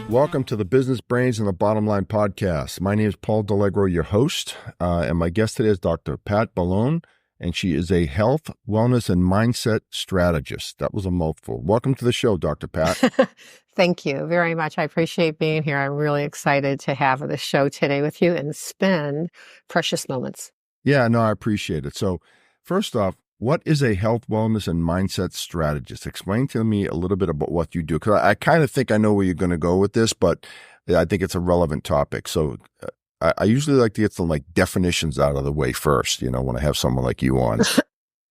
Welcome to the Business Brains and the Bottom Line podcast. My name is Paul Delegro, your host, and my guest today is Dr. Pat Boulogne, and she is a health, wellness, and mindset strategist. That was a mouthful. Welcome to the show, Dr. Pat. Thank you very much. I appreciate being here. I'm really excited to have this show today with you and spend precious moments. Yeah, no, I appreciate it. So first off, what is a health, wellness, and mindset strategist? Explain to me a little bit about what you do, because I kind of think I know where you're going to go with this, but I think it's a relevant topic. So I usually like to get some definitions out of the way first, when I have someone like you on.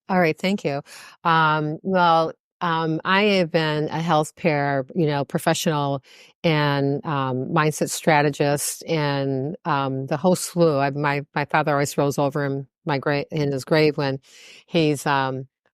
All right. Thank you. I have been a healthcare, professional and mindset strategist, and the whole slew. My father always rolls over in his grave when he's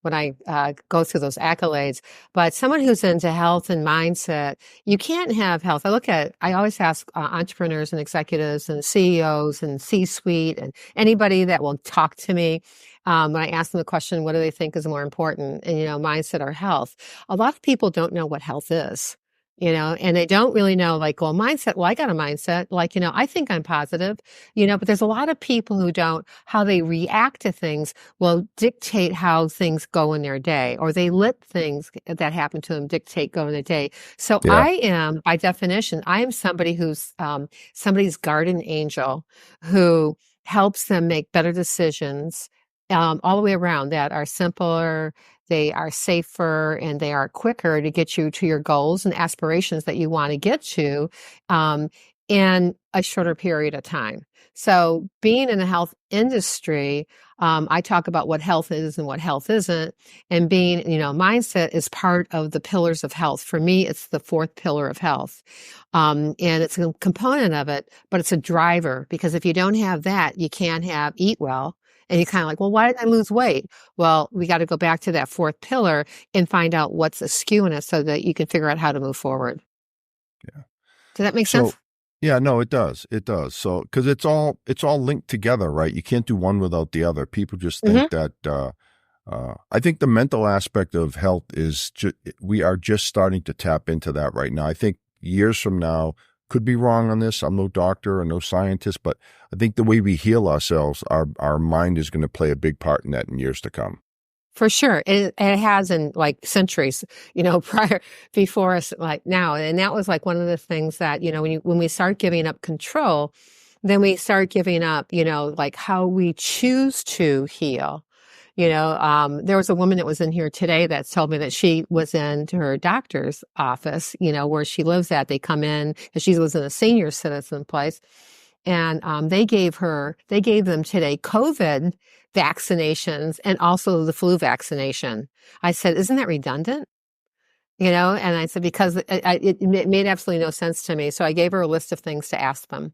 when I go through those accolades. But someone who's into health and mindset, you can't have health. I always ask entrepreneurs and executives and CEOs and C-suite and anybody that will talk to me. When I ask them the question, what do they think is more important? And, mindset or health. A lot of people don't know what health is, and they don't really know, mindset. Well, I got a mindset. I think I'm positive, but there's a lot of people who don't. How they react to things will dictate how things go in their day, or they let things that happen to them dictate go in their day. So yeah. I am, by definition, somebody who's somebody's guardian angel who helps them make better decisions all the way around that are simpler, they are safer, and they are quicker to get you to your goals and aspirations that you want to get to in a shorter period of time. So being in the health industry, I talk about what health is and what health isn't. And being, mindset is part of the pillars of health. For me, it's the fourth pillar of health. And it's a component of it, but it's a driver, because if you don't have that, you can't eat well. And you're kind of well, why did I lose weight? Well, we got to go back to that fourth pillar and find out what's askew in it so that you can figure out how to move forward. Yeah. Does that make sense? Yeah, no, it does. It does. So, because it's all linked together, right? You can't do one without the other. People just think that, I think the mental aspect of health is we are just starting to tap into that right now. I think years from now, could be wrong on this. I'm no doctor or no scientist, but I think the way we heal ourselves, our mind is going to play a big part in that in years to come. For sure. It has in centuries, before us, now. And that was one of the things that, when we start giving up control, then we start giving up, how we choose to heal. There was a woman that was in here today that told me that she was into her doctor's office, where she lives at. They come in, because she lives in a senior citizen place. And they gave them today COVID vaccinations and also the flu vaccination. I said, isn't that redundant? And I said, because it made absolutely no sense to me. So I gave her a list of things to ask them,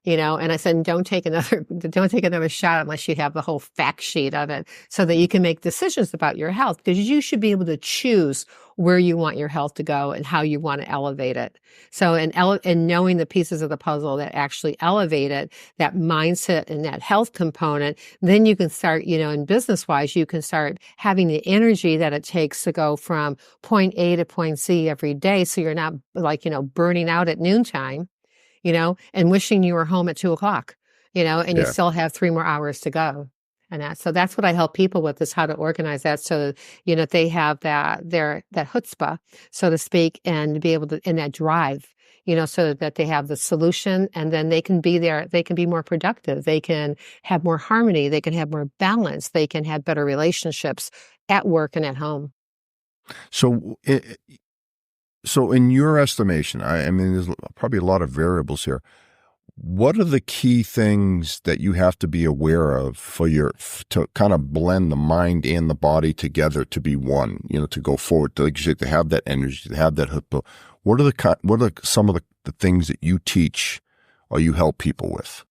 and I said, don't take another shot unless you have the whole fact sheet of it, so that you can make decisions about your health, because you should be able to choose where you want your health to go and how you want to elevate it. So, and knowing the pieces of the puzzle that actually elevate it, that mindset and that health component, then you can start, in business wise, you can start having the energy that it takes to go from point A to point C every day. So you're not burning out at noontime, and wishing you were home at 2:00, and you still have 3 more hours to go. And so that's what I help people with, is how to organize that so, they have that chutzpah, so to speak, and be able to, in that drive, so that they have the solution, and then they can be there, they can be more productive, they can have more harmony, they can have more balance, they can have better relationships at work and at home. So in your estimation, I mean, there's probably a lot of variables here. What are the key things that you have to be aware of to kind of blend the mind and the body together to be one, to go forward, to have that energy, to have that hook? What are some of the things that you teach or you help people with?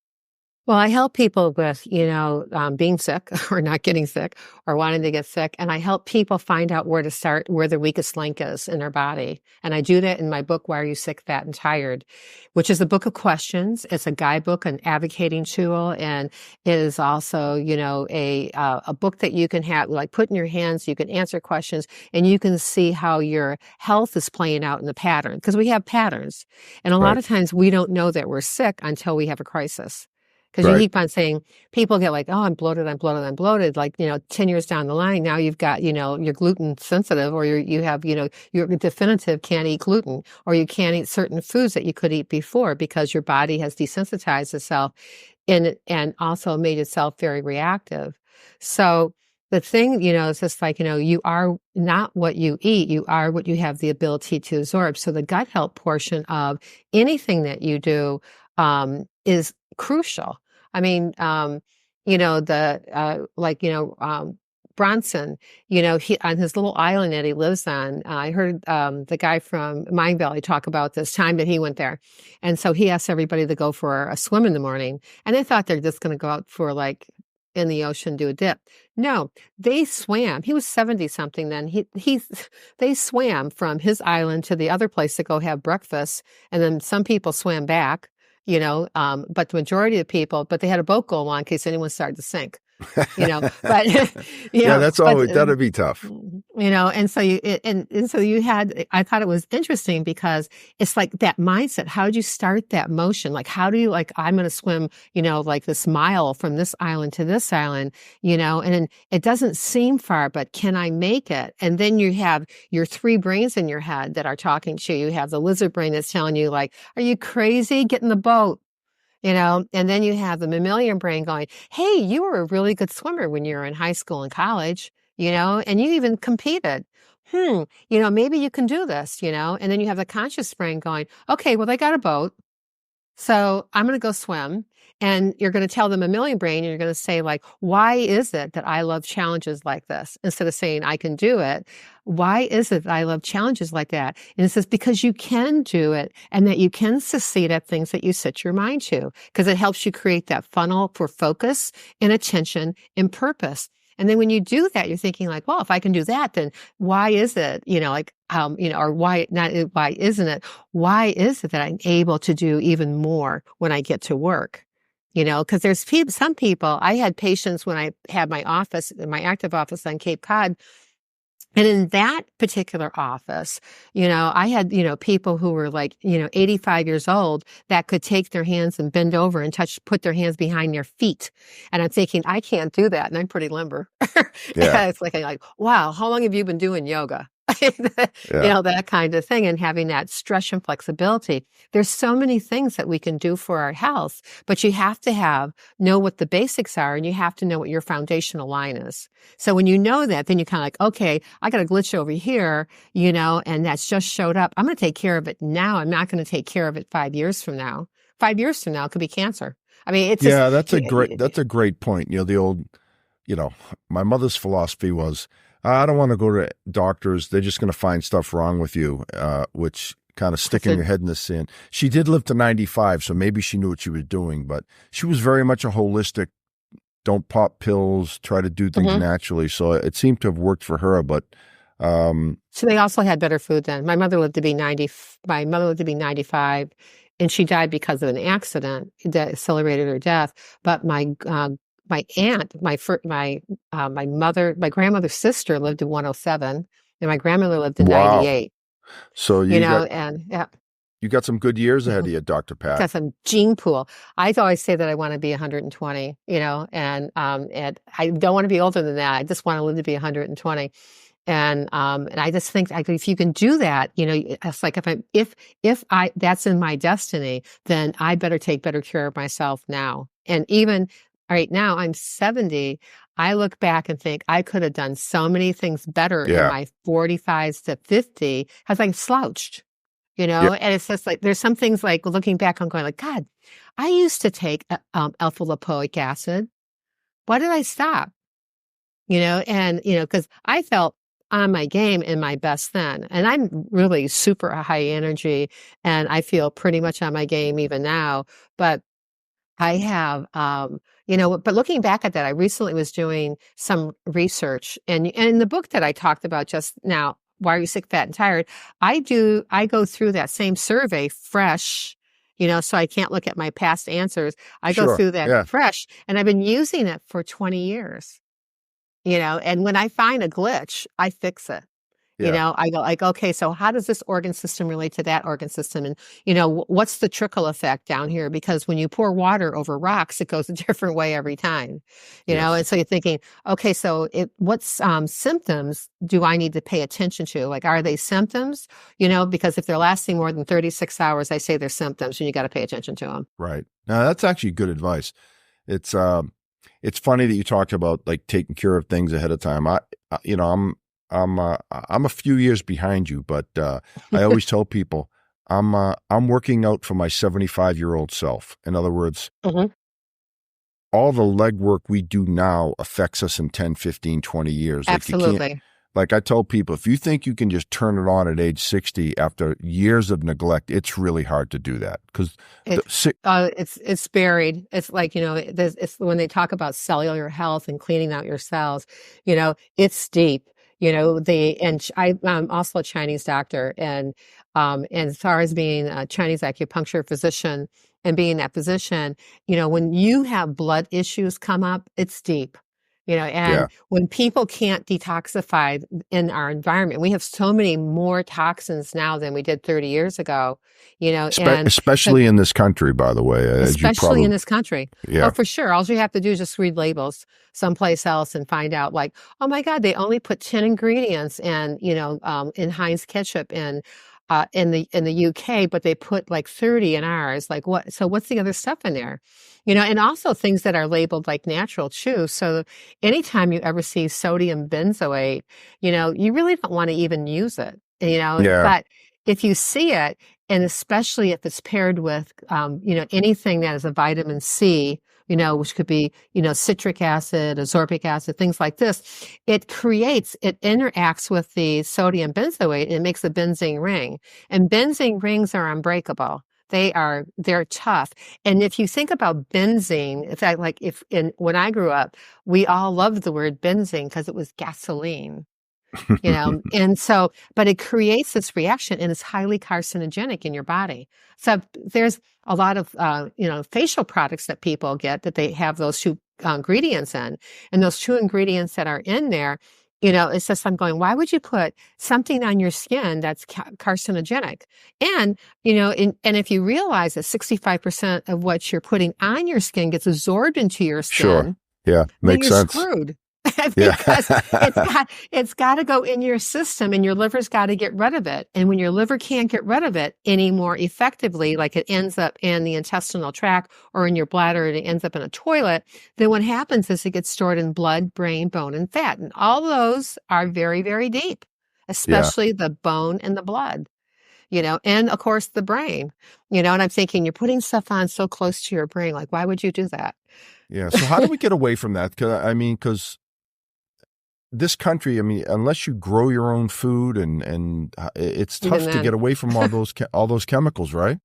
Well, I help people with, being sick or not getting sick or wanting to get sick. And I help people find out where to start, where the weakest link is in their body. And I do that in my book, Why Are You Sick, Fat, and Tired, which is a book of questions. It's a guidebook, an advocating tool. And it is also, a book that you can have, like put in your hands. You can answer questions and you can see how your health is playing out in the pattern, because we have patterns. And a lot Right. of times we don't know that we're sick until we have a crisis. Because you Right. keep on saying, people get like, oh, I'm bloated, I'm bloated, I'm bloated. Like, 10 years down the line, now you've got, you're gluten sensitive, or you have, you're definitive can't eat gluten, or you can't eat certain foods that you could eat before because your body has desensitized itself and also made itself very reactive. So the thing, is just like, you are not what you eat, you are what you have the ability to absorb. So the gut health portion of anything that you do is crucial. I mean, Bronson, he on his little island that he lives on. I heard the guy from Mind Valley talk about this time that he went there, and so he asked everybody to go for a swim in the morning, and they thought they're just going to go out for like in the ocean do a dip. No, they swam. He was 70 something then. They swam from his island to the other place to go have breakfast, and then some people swam back. But the majority of people, but they had a boat go on in case anyone started to sink, but, Yeah, that's but, always, that'd be tough. and so you had, I thought it was interesting because it's like that mindset. How did you start that motion? Like, how do you, like, I'm going to swim, like this mile from this island to this island, and then it doesn't seem far, but can I make it? And then you have your three brains in your head that are talking to you. You have the lizard brain that's telling you like, are you crazy? Get in the boat. And then you have the mammalian brain going, hey, you were a really good swimmer when you were in high school and college, and you even competed. Maybe you can do this, and then you have the conscious brain going, okay, well, they got a boat. So I'm going to go swim. And you're going to tell the mammalian brain, and you're going to say like, why is it that I love challenges like this? Instead of saying I can do it, why is it that I love challenges like that? And it says, because you can do it and that you can succeed at things that you set your mind to, because it helps you create that funnel for focus and attention and purpose. And then when you do that, you're thinking like, well, if I can do that, then why is it, or why not, why isn't it? Why is it that I'm able to do even more when I get to work? Because there's some people, I had patients when I had my office, my active office on Cape Cod. And in that particular office, I had, people who were like, 85 years old that could take their hands and bend over and put their hands behind their feet. And I'm thinking, I can't do that. And I'm pretty limber. Yeah. It's like, wow, how long have you been doing yoga? Yeah. That kind of thing, and having that stretch and flexibility. There's so many things that we can do for our health, but you have to know what the basics are, and you have to know what your foundational line is. So when you know that, then you kind of like, okay, I got a glitch over here, and that's just showed up. I'm going to take care of it now. I'm not going to take care of it 5 years from now. 5 years from now, it could be cancer. I mean, it's Yeah, just, that's a great point. The old, my mother's philosophy was, I don't want to go to doctors. They're just going to find stuff wrong with you, which kind of sticking your head in the sand. She did live to 95, so maybe she knew what she was doing, but she was very much a holistic, don't pop pills, try to do things naturally. So it seemed to have worked for her, but so they also had better food then. My mother lived to be 90. My mother lived to be 95, and she died because of an accident that accelerated her death. But my aunt, my grandmother's sister lived to 107, and my grandmother lived to wow. 98. So and yeah. You got some good years ahead of you, Dr. Pat. Got some gene pool. I always say that I want to be 120, and I don't want to be older than that. I just want to live to be 120. And I just think if you can do that, it's like if that's in my destiny, then I better take better care of myself now. And even right now, I'm 70. I look back and think I could have done so many things better in my 45s to 50 because I slouched, and it's just like, there's some things like looking back, I'm going like, God, I used to take alpha lipoic acid. Why did I stop? Because I felt on my game in my best then. And I'm really super high energy, and I feel pretty much on my game even now. But I have, but looking back at that, I recently was doing some research, and in the book that I talked about just now, Why Are You Sick, Fat, and Tired? I go through that same survey fresh, so I can't look at my past answers. I go Sure. through that Yeah. fresh, and I've been using it for 20 years, and when I find a glitch, I fix it. Yeah. I go like, okay, so how does this organ system relate to that organ system? And, what's the trickle effect down here? Because when you pour water over rocks, it goes a different way every time, and Yes. so you're thinking, okay, so what symptoms do I need to pay attention to? Like, are they symptoms? Because if they're lasting more than 36 hours, I say they're symptoms and you got to pay attention to them. Right. Now that's actually good advice. It's funny that you talked about like taking care of things ahead of time. I'm a few years behind you, but I always tell people I'm working out for my 75-year-old self. In other words, Mhm. all the legwork we do now affects us in 10, 15, 20 years. Like you can't, Absolutely. like I tell people, if you think you can just turn it on at age 60 after years of neglect, it's really hard to do that because It's buried. It's like, it's when they talk about cellular health and cleaning out your cells, it's deep. I'm also a Chinese doctor, and as far as being a Chinese acupuncture physician and being that physician, when you have blood issues come up, it's deep. yeah, And when people can't detoxify in our environment, we have so many more toxins now than we did 30 years ago, and so especially in this country, by the way, as you especially in probably, this country. Oh, yeah, for sure. All you have to do is just read labels someplace else and find out, like, oh my God, they only put 10 ingredients in Heinz ketchup in the UK, but they put like 30 in ours. Like what? So what's the other stuff in there? And also things that are labeled like natural too. So anytime you ever see sodium benzoate, you really don't want to even use it, yeah, but if you see it, and especially if it's paired with, anything that is a vitamin C, which could be, citric acid, ascorbic acid, things like this, it interacts with the sodium benzoate and it makes a benzene ring. And benzene rings are unbreakable. They're tough. And if you think about benzene, in fact, like when I grew up, we all loved the word benzene because it was gasoline. And so, but it creates this reaction and it's highly carcinogenic in your body. So there's a lot of, facial products that people get that they have those two ingredients in, and those two ingredients that are in there, it's just, I'm going, why would you put something on your skin that's carcinogenic? And, and if you realize that 65% of what you're putting on your skin gets absorbed into your sure, skin, yeah, then makes you're sense. screwed. Yeah, Because it's got to go in your system and your liver's got to get rid of it. And when your liver can't get rid of it any more effectively, like it ends up in the intestinal tract or in your bladder and it ends up in a toilet, then what happens is it gets stored in blood, brain, bone, and fat. And all those are very, very deep, yeah, especially the bone and the blood, and of course the brain, and I'm thinking you're putting stuff on so close to your brain. Like, why would you do that? yeah. So how do we get away from that? Because this country, unless you grow your own food and it's Even tough to then. get away from all those chemicals, right?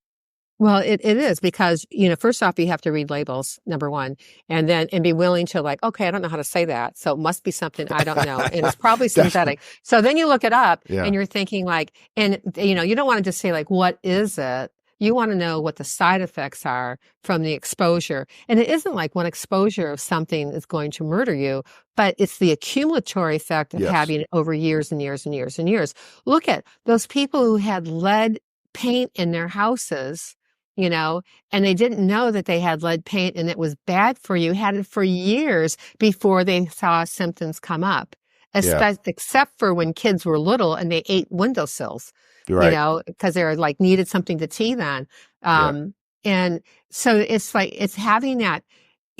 Well, it is because, first off, you have to read labels, number one, and be willing to like, okay, I don't know how to say that. So it must be something I don't know. And it's probably synthetic. So then you look it up Yeah, and you're thinking like, and you don't want to just say like, what is it? You want to know what the side effects are from the exposure. And it isn't like one exposure of something is going to murder you, but it's the accumulatory effect of yes, having it over years and years and years and years. Look at those people who had lead paint in their houses, and they didn't know that they had lead paint and it was bad for you, had it for years before they saw symptoms come up, yeah, except for when kids were little and they ate windowsills, you're right. because they were like needed something to teeth on. Yeah, And so it's like, it's having that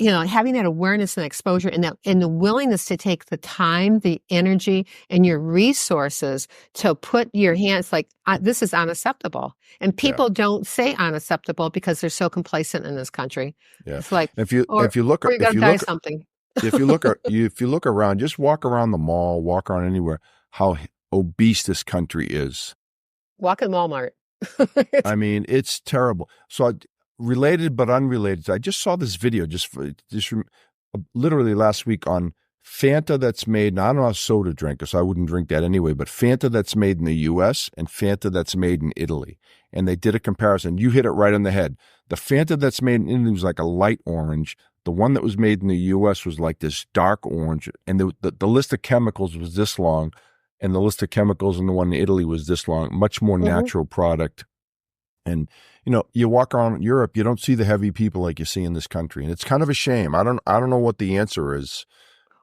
awareness and exposure and the willingness to take the time, the energy, and your resources to put your hands like, this is unacceptable. And yeah, people don't say unacceptable because they're so complacent in this country. yeah. It's like, If you or, if you look or you're if going to you die look something. if you look around, just walk around the mall, walk around anywhere, how obese this country is. Walk in Walmart. It's terrible. So related but unrelated. I just saw this video literally last week on Fanta that's made, and I'm not a soda drinker, so I wouldn't drink that anyway, but Fanta that's made in the U.S. and Fanta that's made in Italy. And they did a comparison. You hit it right on the head. The Fanta that's made in Italy was like a light orange. The one that was made in the U.S. was like this dark orange. And the list of chemicals was this long, and the list of chemicals in the one in Italy was this long. Much more natural product. And, you walk around Europe, you don't see the heavy people like you see in this country. And it's kind of a shame. I don't know what the answer is.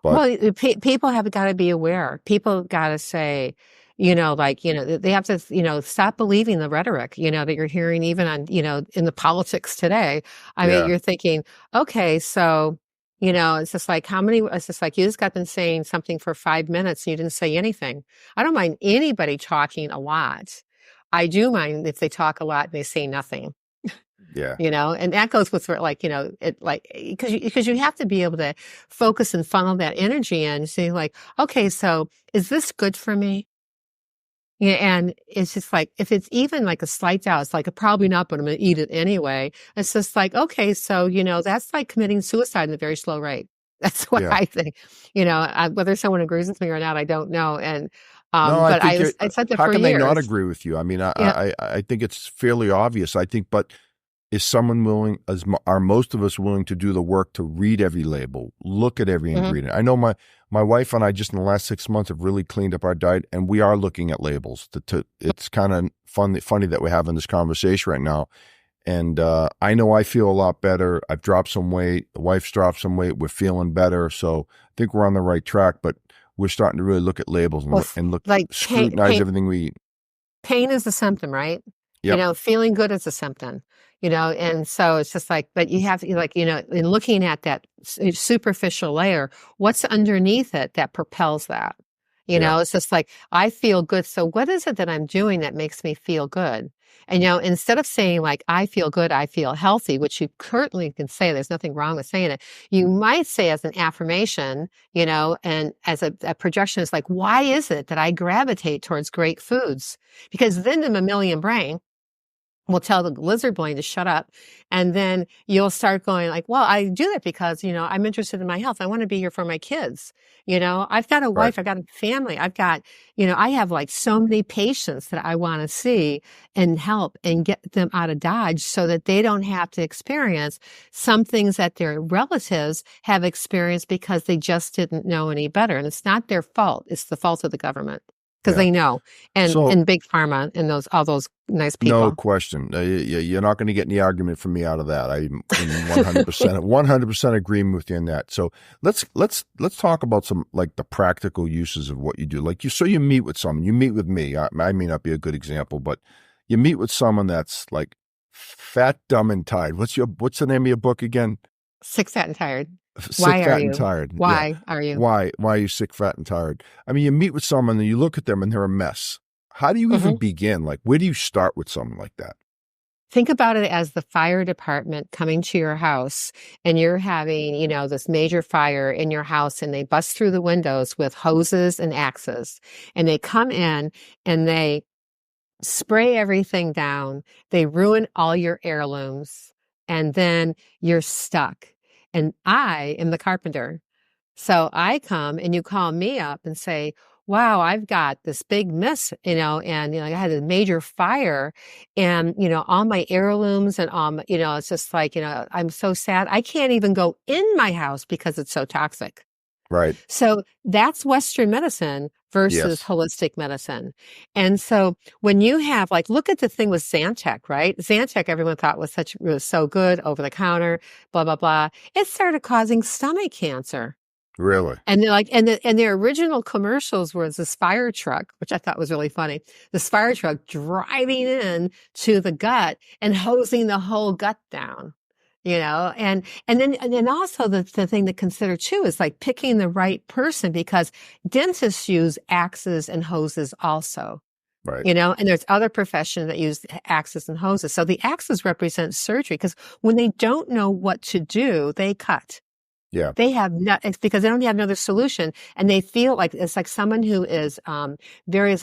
But well, people have got to be aware. People got to say, they have to, stop believing the rhetoric, that you're hearing even on, in the politics today. I mean, you're thinking, okay, so, it's just like it's just like you just got them saying something for 5 minutes and you didn't say anything. I don't mind anybody talking a lot. I do mind if they talk a lot and they say nothing. Yeah. And that goes with because you have to be able to focus and funnel that energy in and say like, okay, so is this good for me? Yeah. And it's just like, if it's even like a slight doubt, it's like, probably not, but I'm going to eat it anyway. It's just like, okay, so, that's like committing suicide at a very slow rate. That's what I think, whether someone agrees with me or not, I don't know. And, no, but I said that how for can years. they not agree with you? I mean, I think it's fairly obvious. I think, but is someone willing, are most of us willing to do the work to read every label, look at every ingredient? I know my wife and I just in the last 6 months have really cleaned up our diet, and we are looking at labels. It's kind of funny that we're having this conversation right now. And I know I feel a lot better. I've dropped some weight. The wife's dropped some weight. We're feeling better. So I think we're on the right track, but we're starting to really look at labels and scrutinize everything we eat. Pain is a symptom, right? Yep. Feeling good is a symptom, and so it's just like, but you have to, in looking at that superficial layer, what's underneath it that propels that? It's just like, I feel good. So what is it that I'm doing that makes me feel good? And, instead of saying like, I feel good, I feel healthy, which you certainly can say, there's nothing wrong with saying it. You might say as an affirmation, and as a projection, it's like, why is it that I gravitate towards great foods? Because then the mammalian brain will tell the lizard brain to shut up. And then you'll start going like, well, I do that because, I'm interested in my health. I want to be here for my kids. I've got a wife, I've got a family. I've got, I have like so many patients that I want to see and help and get them out of Dodge so that they don't have to experience some things that their relatives have experienced because they just didn't know any better. And it's not their fault. It's the fault of the government. Because they know, and big pharma and all those nice people. No question. You're not going to get any argument from me out of that. I'm 100% agreement with you on that. So let's talk about some like the practical uses of what you do. Like you meet with someone. You meet with me. I may not be a good example, but you meet with someone that's like fat, dumb, and tired. What's the name of your book again? Sick, Fat, and Tired. Sick, fat, and tired. Why are you? Why are you sick, fat, and tired? I mean, you meet with someone and you look at them and they're a mess. How do you even begin? Like, where do you start with someone like that? Think about it as the fire department coming to your house and you're having, this major fire in your house and they bust through the windows with hoses and axes and they come in and they spray everything down. They ruin all your heirlooms and then you're stuck. And I am the carpenter. So I come and you call me up and say, wow, I've got this big mess, and, I had a major fire and, all my heirlooms and, it's just like, I'm so sad. I can't even go in my house because it's so toxic. Right. So that's Western medicine versus holistic medicine. And so when you have look at the thing with Zantac, right? Zantac, everyone thought was so good, over the counter, blah, blah, blah. It started causing stomach cancer. Really? And they're and their original commercials was this fire truck, which I thought was really funny. This fire truck driving in to the gut and hosing the whole gut down. And then also the thing to consider too is like picking the right person, because dentists use axes and hoses also. Right. And there's other professions that use axes and hoses. So the axes represent surgery, because when they don't know what to do, they cut. Yeah. They have it's because they don't have another solution, and they feel like it's like someone who is they're an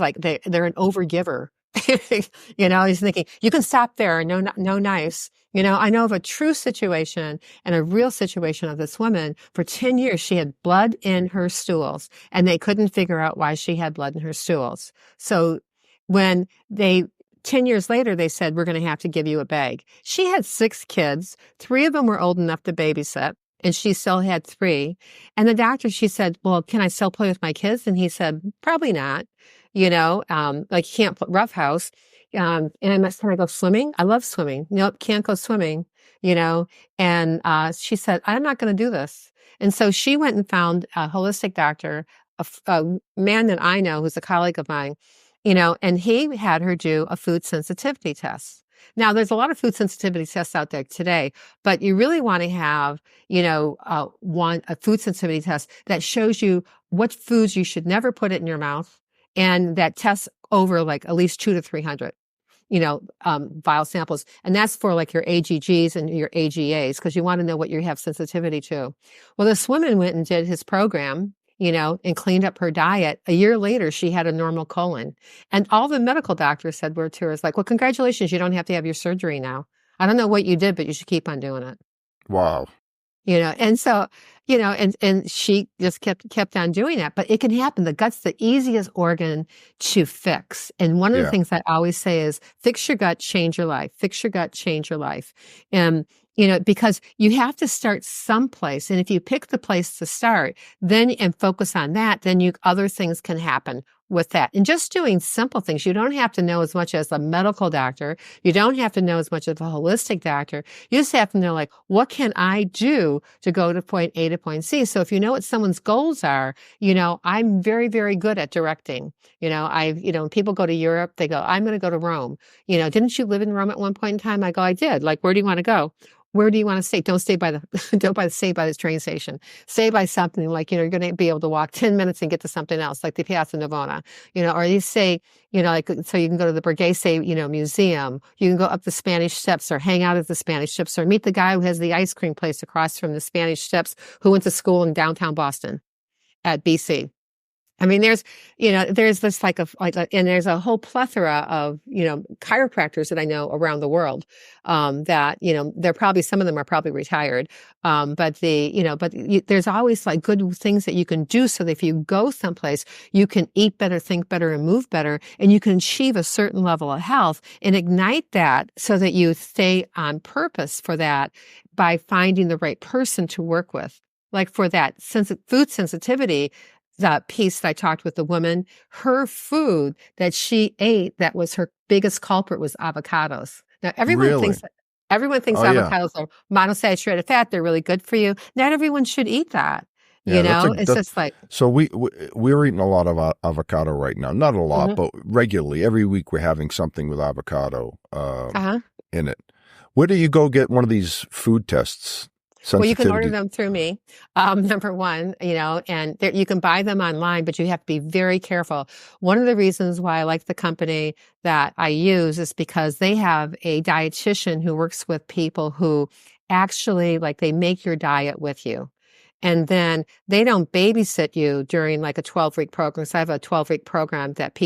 overgiver. He's thinking, you can stop there. No, no, nice. I know of a true situation and a real situation of this woman. For 10 years, she had blood in her stools and they couldn't figure out why she had blood in her stools. So when 10 years later, they said, we're going to have to give you a bag. She had 6 kids. 3 of them were old enough to babysit. And she still had 3. And the doctor, she said, well, can I still play with my kids? And he said, probably not. Like you can't roughhouse. And can I go swimming? I love swimming. Nope, can't go swimming, And she said, I'm not going to do this. And so she went and found a holistic doctor, a man that I know who's a colleague of mine, and he had her do a food sensitivity test. Now, there's a lot of food sensitivity tests out there today, but you really want to have, a food sensitivity test that shows you what foods you should never put it in your mouth, and that tests over like at least 200 to 300, vial samples. And that's for like your AGGs and your AGAs, because you want to know what you have sensitivity to. Well, this woman went and did his program, and cleaned up her diet. A year later, she had a normal colon. And all the medical doctors said were to her, like, well, congratulations, you don't have to have your surgery now. I don't know what you did, but you should keep on doing it. Wow. And so, and she just kept on doing that. But it can happen. The gut's the easiest organ to fix. And one of the things I always say is fix your gut, change your life. Fix your gut, change your life. And because you have to start someplace. And if you pick the place to start, and focus on that, then other things can happen with that. And just doing simple things. You don't have to know as much as a medical doctor. You don't have to know as much as a holistic doctor. You just have to know, like, what can I do to go to point A to point C? So if you know what someone's goals are, I'm very, very good at directing. When people go to Europe, they go, I'm going to go to Rome. Didn't you live in Rome at one point in time? I go, I did. Like, where do you want to go? Where do you want to stay? Don't stay by the train station. Stay by something like, you're going to be able to walk 10 minutes and get to something else, like the Piazza Navona, or you say, like, so you can go to the Borghese, museum. You can go up the Spanish Steps or hang out at the Spanish Steps or meet the guy who has the ice cream place across from the Spanish Steps who went to school in downtown Boston at BC. I mean, there's this and there's a whole plethora of, chiropractors that I know around the world, that, some of them are probably retired. But there's always like good things that you can do so that if you go someplace, you can eat better, think better, and move better, and you can achieve a certain level of health and ignite that so that you stay on purpose for that by finding the right person to work with. Like for that food sensitivity, that piece that I talked with the woman, her food that she ate that was her biggest culprit was avocados. Now everyone thinks avocados are monosaturated fat. They're really good for you. Not everyone should eat that. It's just like. So we're eating a lot of avocado right now. Not a lot, but regularly. Every week we're having something with avocado in it. Where do you go get one of these food tests? Well, you can order them through me, number one, and you can buy them online, but you have to be very careful. One of the reasons why I like the company that I use is because they have a dietitian who works with people who actually, like, they make your diet with you. And then they don't babysit you during like a 12-week program. So I have a 12-week program that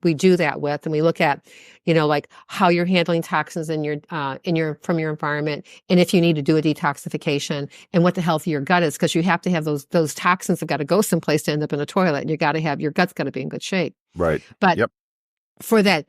we do that with. And we look at, like how you're handling toxins from your environment. And if you need to do a detoxification and what the health of your gut is, because you have to have those toxins have got to go someplace to end up in a toilet. And your gut's got to be in good shape. Right. But for that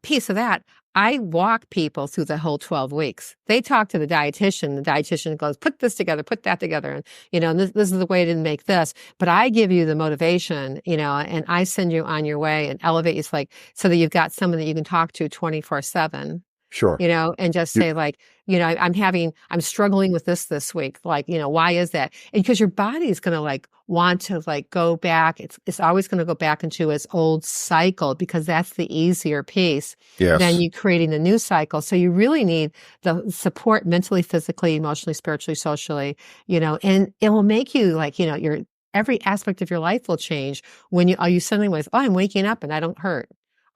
piece of that, I walk people through the whole 12 weeks. They talk to the dietitian. The dietitian goes, put this together, put that together. And, this is the way to make this. But I give you the motivation, and I send you on your way and elevate you so that you've got someone that you can talk to 24/7. Sure. And just say like, I'm struggling with this week. Like, why is that? And because your body's going to like want to like go back. It's always going to go back into its old cycle because that's the easier piece than you creating the new cycle. So you really need the support mentally, physically, emotionally, spiritually, socially, and it will make you like, every aspect of your life will change when you suddenly realize, I'm waking up and I don't hurt.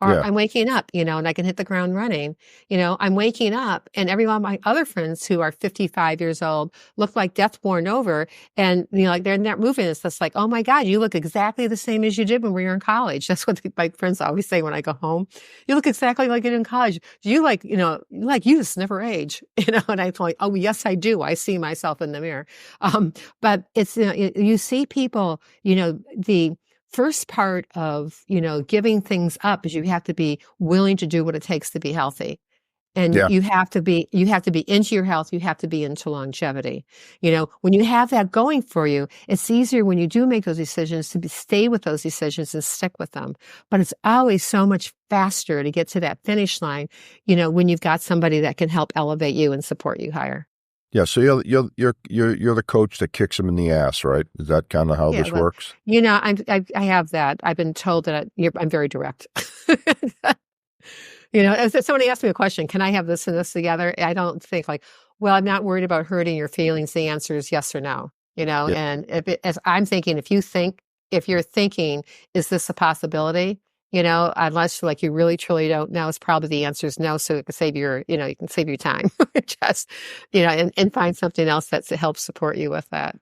Or Yeah. I'm waking up, and I can hit the ground running. I'm waking up, and every one of my other friends who are 55 years old look like death worn over. And, like they're in that movie. It's just like, oh my God, you look exactly the same as you did when we were in college. That's what my friends always say when I go home. You look exactly like you did in college. You just never age, and I'm like, oh, yes, I do. I see myself in the mirror. But it's, you see people, the first part of, giving things up is you have to be willing to do what it takes to be healthy. And Yeah. you have to be into your health. You have to be into longevity. When you have that going for you, it's easier when you do make those decisions to stay with those decisions and stick with them. But it's always so much faster to get to that finish line, when you've got somebody that can help elevate you and support you higher. Yeah. So you're the coach that kicks them in the ass, right? Is that kind of how Yeah, this but, works? I have that. I've been told that I'm very direct. If somebody asks me a question, can I have this and this together? I don't think like, well, I'm not worried about hurting your feelings. The answer is yes or no, Yeah. and as I'm thinking, if you're thinking, is this a possibility? Unless like you really truly don't know, it's probably the answer is no. So it can save you can save your time just, and find something else that helps support you with that.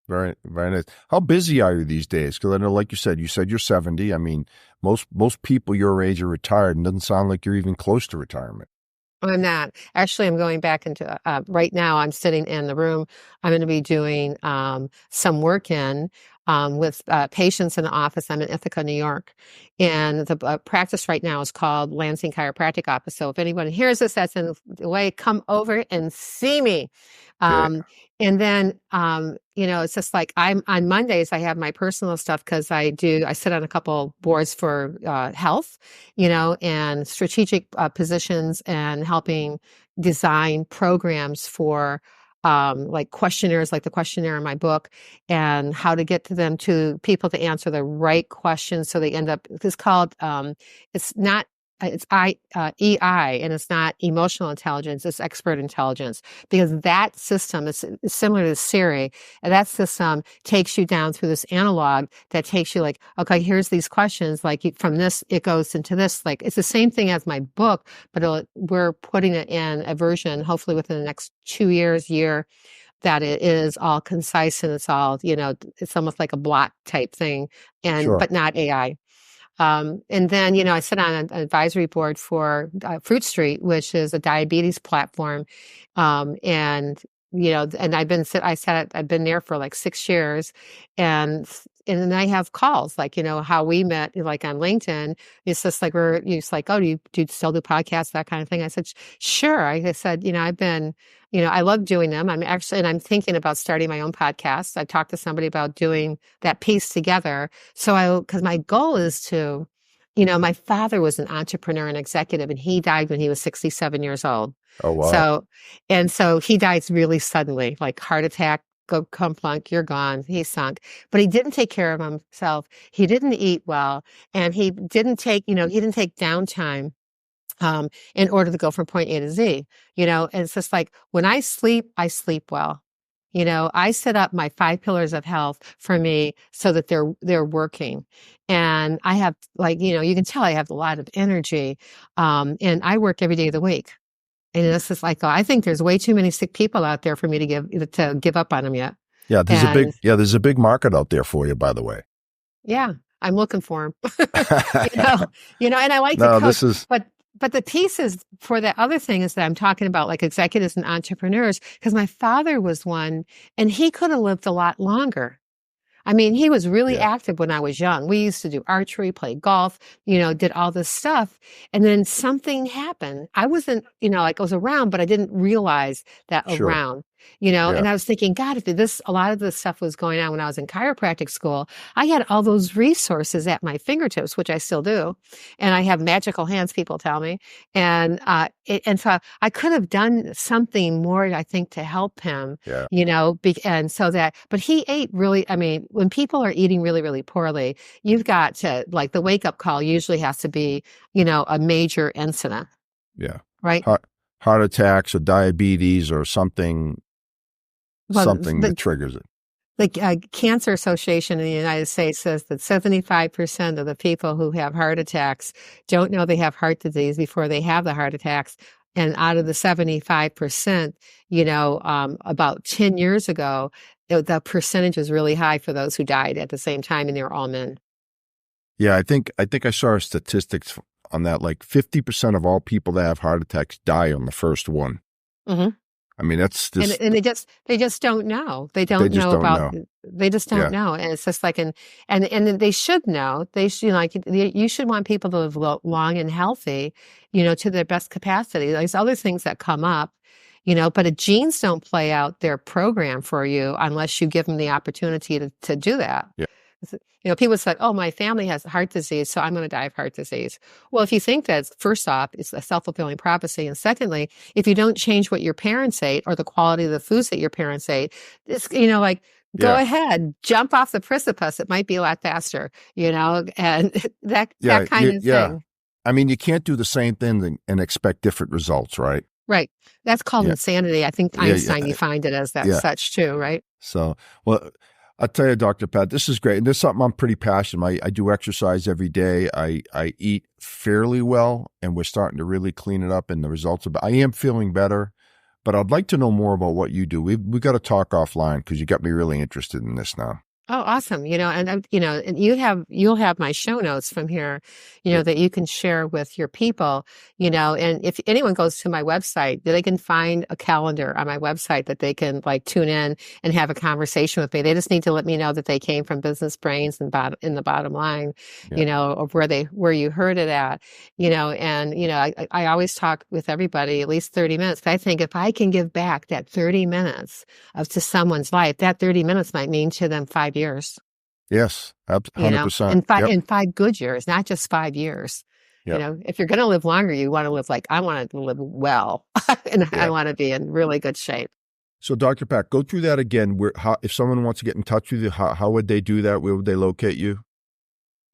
Very, very nice. How busy are you these days? Because I know, like you said you're 70. I mean, most people your age are retired, and it doesn't sound like you're even close to retirement. I'm not. Actually, I'm going back into, right now, I'm sitting in the room. I'm going to be doing some work with patients in the office. I'm in Ithaca, New York. And the practice right now is called Lansing Chiropractic Office. So if anyone hears this that's in the way, come over and see me. Yeah. And then, it's just like on Mondays, I have my personal stuff because I sit on a couple boards for health, and strategic positions and helping design programs for like questionnaires, like the questionnaire in my book, and how to get to them to people to answer the right questions. So they end up, it's called, it's not, it's EI, and it's not emotional intelligence, it's expert intelligence, because that system is similar to Siri, and that system takes you down through this analog that takes you like, okay, here's these questions, like from this, it goes into this, like it's the same thing as my book, but we're putting it in a version, hopefully within the next 2 years, that it is all concise and it's all, it's almost like a block type thing, Sure. but not AI. And then, I sit on an advisory board for Fruit Street, which is a diabetes platform. And, and I've been there for like 6 years, and then I have calls like, how we met, like on LinkedIn. It's just like, it's like, oh, do you still do podcasts, that kind of thing? I said, sure. I said, I've been, I love doing them. And I'm thinking about starting my own podcast. I talked to somebody about doing that piece together. Because my goal is to, my father was an entrepreneur and executive, and he died when he was 67 years old. Oh, wow. So he died really suddenly, like heart attack, go plunk, you're gone. He sunk, but he didn't take care of himself. He didn't eat well, and he didn't take downtime in order to go from point A to Z, and it's just like when I sleep well. I set up my 5 pillars of health for me so that they're working. And I have like, you can tell I have a lot of energy. And I work every day of the week. And it's just like, I think there's way too many sick people out there for me to give up on them yet. Yeah. There's a big market out there for you, by the way. Yeah. I'm looking for them. And I like No, to coach, this is, but the pieces for the other thing is that I'm talking about like executives and entrepreneurs, because my father was one, and he could have lived a lot longer. I mean, he was really yeah, active when I was young. We used to do archery, play golf, did all this stuff. And then something happened. I wasn't, like I was around, but I didn't realize that sure. around, Yeah. and I was thinking, God, if a lot of this stuff was going on when I was in chiropractic school, I had all those resources at my fingertips, which I still do. And I have magical hands, people tell me. And, and so I could have done something more, I think, to help him, Yeah. and so but he ate really, I mean, when people are eating really, really poorly, you've got to, like, the wake up call usually has to be, a major incident, Yeah. right? Heart attacks or diabetes or something Well, that triggers it. The Cancer Association in the United States says that 75% of the people who have heart attacks don't know they have heart disease before they have the heart attacks. And out of the 75%, about 10 years ago, the percentage was really high for those who died at the same time, and they were all men. Yeah, I think I saw statistics on that. Like 50% of all people that have heart attacks die on the first one. Mm-hmm. I mean, that's just, and they just don't know. They just know don't about. know. They just don't know, and it's just like and they should know. They should you should want people to live long and healthy, to their best capacity. There's other things that come up, but genes don't play out their program for you unless you give them the opportunity to do that. Yeah. People say, "Oh, my family has heart disease, so I'm going to die of heart disease." Well, if you think that, first off, it's a self-fulfilling prophecy, and secondly, if you don't change what your parents ate or the quality of the foods that your parents ate, it's go ahead, jump off the precipice. It might be a lot faster, and that kind of thing. I mean, you can't do the same thing and expect different results, right? Right. That's called insanity. I think Einstein defined it as that such too, right? So, well, I'll tell you, Dr. Pat, this is great. And this is something I'm pretty passionate. I do exercise every day. I eat fairly well, and we're starting to really clean it up, and the results I am feeling better, but I'd like to know more about what you do. We got to talk offline because you got me really interested in this now. Oh, awesome. And you'll have my show notes from here, that you can share with your people, and if anyone goes to my website, they can find a calendar on my website that they can tune in and have a conversation with me. They just need to let me know that they came from Business Brains and in the bottom line, of where you heard it at, I always talk with everybody at least 30 minutes. But I think if I can give back that 30 minutes to someone's life, that 30 minutes might mean to them 5 years. Yes, 100%. And 5 good years, not just 5 years. Yep. If you're going to live longer, you want to live I want to live well, and I want to be in really good shape. So, Dr. Pat, go through that again. If someone wants to get in touch with you, how would they do that? Where would they locate you?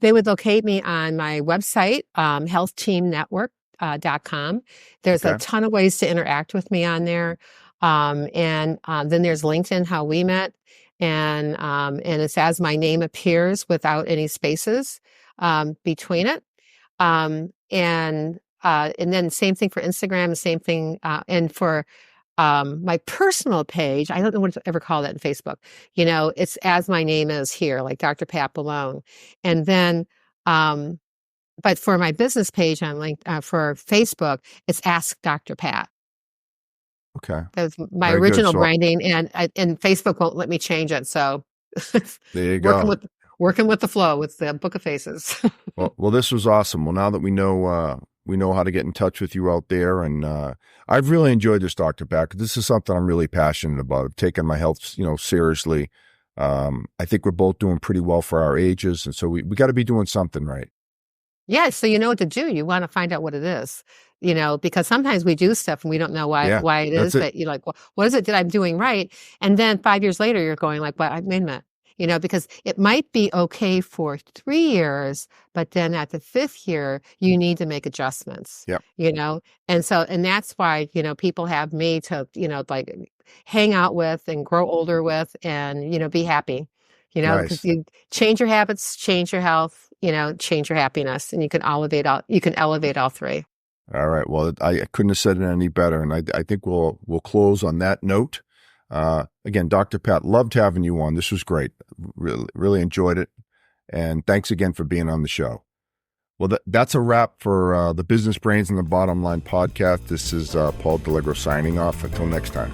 They would locate me on my website, healthteamnetwork.com. There's a ton of ways to interact with me on there. And then there's LinkedIn, how we met. And it's as my name appears without any spaces between it. And then same thing for Instagram, same thing. And for my personal page, I don't know what to ever call that in Facebook. It's as my name is here, like Dr. Pat Boulogne. And then, but for my business page on for Facebook, it's Ask Dr. Pat. Okay. That's my original branding, and Facebook won't let me change it. So there you go. Working with the flow with the Book of Faces. well, this was awesome. Well, now that we know how to get in touch with you out there, and I've really enjoyed this, Dr. Pat. This is something I'm really passionate about. I've taken my health, seriously. I think we're both doing pretty well for our ages, and so we got to be doing something right. Yeah, so you know what to do. You want to find out what it is, because sometimes we do stuff and we don't know why it is. But you're like, well, what is it that I'm doing right? And then 5 years later, you're going like, well, I made a minute. Because it might be okay for 3 years, but then at the 5th year, you need to make adjustments. Yep. And that's why, people have me to, hang out with and grow older with and, be happy, because you change your habits, change your health, change your happiness, and you can elevate all three. All right. Well, I couldn't have said it any better. And I think we'll close on that note. Again, Dr. Pat, loved having you on. This was great. Really, really enjoyed it. And thanks again for being on the show. Well, that's a wrap for the Business Brains and the Bottom Line podcast. This is Paul Delegro signing off. Until next time.